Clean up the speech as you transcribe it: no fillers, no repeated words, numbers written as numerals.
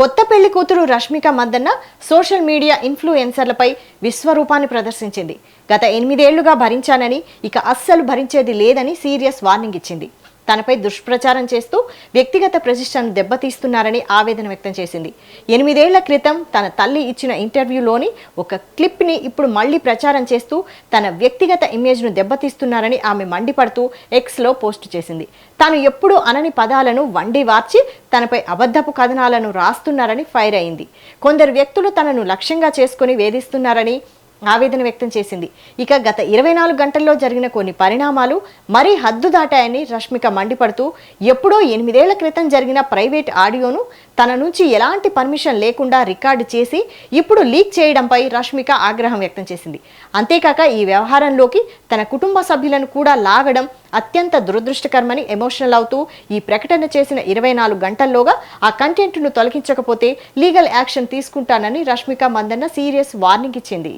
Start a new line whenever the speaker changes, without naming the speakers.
కొత్త పెళ్లి కూతురు రష్మిక మందన్న సోషల్ మీడియా ఇన్ఫ్లుయెన్సర్లపై విశ్వరూపాన్ని ప్రదర్శించింది. గత 8 ఏళ్లుగా భరించానని ఇక అస్సలు భరించేది లేదని సీరియస్ వార్నింగ్ ఇచ్చింది. తనపై దుష్ప్రచారం చేస్తూ వ్యక్తిగత ప్రతిష్టను దెబ్బతీస్తున్నారని ఆవేదన వ్యక్తం చేసింది. 8 ఏళ్ల క్రితం తన తల్లి ఇచ్చిన ఇంటర్వ్యూలోని ఒక క్లిప్ని ఇప్పుడు మళ్లీ ప్రచారం చేస్తూ తన వ్యక్తిగత ఇమేజ్ను దెబ్బతీస్తున్నారని ఆమె మండిపడుతూ ఎక్స్లో పోస్టు చేసింది. తాను ఎప్పుడూ అనని పదాలను వండి వార్చి తనపై అబద్ధపు కథనాలను రాస్తున్నారని ఫైర్ అయింది. కొందరు వ్యక్తులు తనను లక్ష్యంగా చేసుకుని వేధిస్తున్నారని ఆవేదన వ్యక్తం చేసింది. ఇక గత 24 గంటల్లో జరిగిన కొన్ని పరిణామాలు మరీ హద్దు దాటాయని రష్మిక మండిపడుతూ ఎప్పుడో 8 ఏళ్ల క్రితం జరిగిన ప్రైవేట్ ఆడియోను తన నుంచి ఎలాంటి పర్మిషన్ లేకుండా రికార్డు చేసి ఇప్పుడు లీక్ చేయడంపై రష్మిక ఆగ్రహం వ్యక్తం చేసింది. అంతేకాక ఈ వ్యవహారంలోకి తన కుటుంబ సభ్యులను కూడా లాగడం అత్యంత దురదృష్టకరమని ఎమోషనల్ అవుతూ ఈ ప్రకటన చేసిన 24 గంటల్లోగా ఆ కంటెంట్ను తొలగించకపోతే లీగల్ యాక్షన్ తీసుకుంటానని రష్మిక మందన్న సీరియస్ వార్నింగ్ ఇచ్చింది.